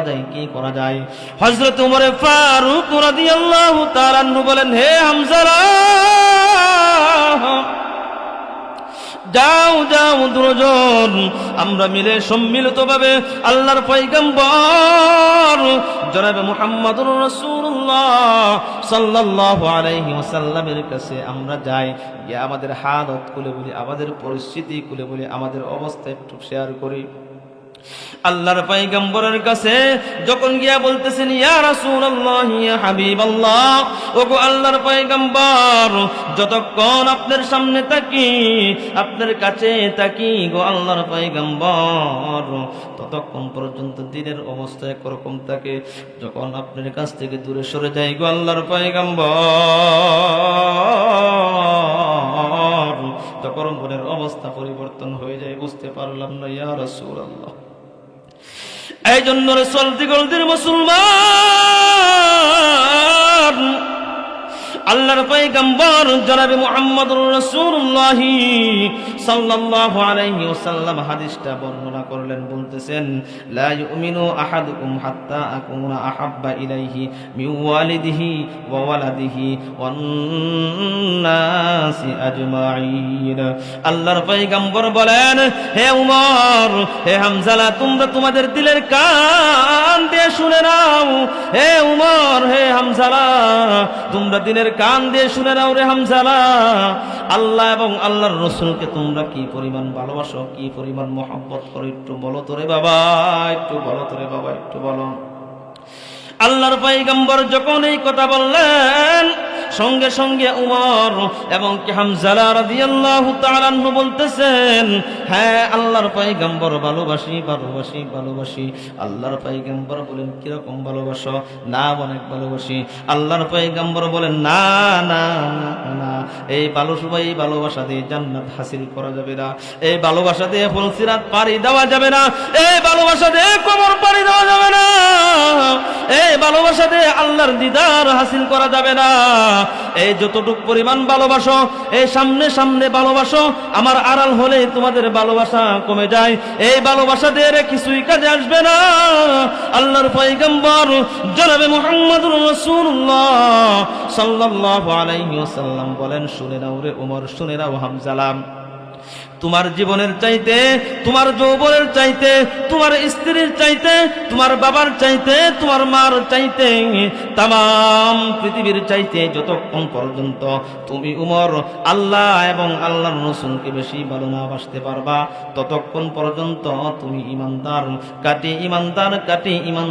যায়, কি করা যায়? হযরত ওমর ফারুক রাদিয়াল্লাহু তাআলা আনহু বলেন, হে হামজা, যাও যাও দুজন আমরা মিলে সম্মিলিতভাবে আল্লাহর পয়গম্বর জনাবে মুহাম্মদুর রাসূলুল্লাহ সাল্লাল্লাহু আলাইহি ওয়াসাল্লামের কাছে আমরা যাই, গিয়ে আমাদের হালত খুলে বলি, আমাদের পরিস্থিতি খুলে বলি, আমাদের অবস্থা একটু শেয়ার করি। আল্লাহর পয়গম্বরের কাছে যখন গিয়া বলতেছেন, ইয়া রাসূলুল্লাহ, ইয়া হাবিবাল্লাহ, ওগো আল্লাহর পয়গম্বর, যতক্ষণ আপনার সামনে থাকি, আপনার কাছে থাকি গো আল্লাহর পয়গম্বর, ততক্ষণ পর্যন্ত দিনের অবস্থা একরকম থাকে। যখন আপনার কাছ থেকে দূরে সরে যাই গো আল্লাহর পয়গম্বর, তখন মনের অবস্থা পরিবর্তন হয়ে যায়। বুঝতে পারলাম না ইয়া রাসূলুল্লাহ। এই জন্য চলতি গলতির মুসলমান আল্লাহর পয়গম্বর জনাবে মুহাম্মদুর রাসূলুল্লাহ সাল্লাল্লাহু আলাইহি ওয়াসাল্লাম হাদিসটা বর্ণনা করলেন, বলতেছেন, লা ইউমিনু আহাদুকুম হাত্তা আকুনা আহাব্বা ইলাইহি মিন ওয়ালিদিহি ওয়া ওয়ালাদিহি ওয়ান নাসি আজমাইন। আল্লাহর পয়গম্বর বলেন, হে উমর, হে হামজালা, তোমরা তোমাদের দিলের কান দিয়ে শুনে নাও। হে উমর, হে হামজালা, তোমরা দিনের কান দিয়ে শুনে নাও রে হামজালা, আল্লাহ এবং আল্লাহর রাসূলকে তোমরা কি পরিমাণ ভালোবাসো, কি পরিমাণ মহব্বত করো, একটু বলো তো রে বাবা, একটু বলো তো রে বাবা, একটু বলো। আল্লাহর পয়গম্বর যখন এই কথা বললেন, সঙ্গে সঙ্গে উমর এবং হামজা রাদিয়াল্লাহু তাআলা আনহু বলতেছেন, হ্যাঁ আল্লাহর পয়গম্বর, ভালোবাসি ভালোবাসি ভালোবাসি। আল্লাহর পয়গম্বর বলেন, কিরকম ভালোবাসো? না, অনেক ভালোবাসি। আল্লাহর পয়গম্বর বলেন, না না না, এই ভালোবাসা দিয়ে জান্নাত হাসিল করা যাবে না, এই ভালোবাসা দিয়ে ফুলসিরাত পাড়ি দেওয়া যাবে না, এই ভালোবাসা দিয়ে কবর পাড়ি দেওয়া যাবে না, এই ভালোবাসা দিয়ে আল্লাহর দিদার হাসিল করা যাবে না। এই যতটুক পরিমাণ ভালোবাসো, এই সামনে সামনে ভালোবাসো, আমার আড়াল হলে তোমাদের ভালোবাসা কমে যায়, এই ভালোবাসা দিয়ে কিছুই কাজে আসবে না। আল্লাহর পয়গম্বর জনাবে মুহাম্মদুর রাসূলুল্লাহ সাল্লাল্লাহু আলাইহি ওয়াসাল্লাম বলেন, শুনে নাও রে ওমর, শুনে নাও হামজালাম, তোমার জীবনের চাইতে, তোমার যৌবনের চাইতে, তোমার স্ত্রীর চাইতে, তোমার বাবার চাইতে, তোমার মার চাইতে, তাম পৃথিবীর চাইতে যতক্ষণ পর্যন্ত তুমি উমর আল্লাহ এবং আল্লাহর রাসূলকে বেশি ভালো না বাসতে পারবা, ততক্ষণ পর্যন্ত তুমি ইমানদার কাটি ইমান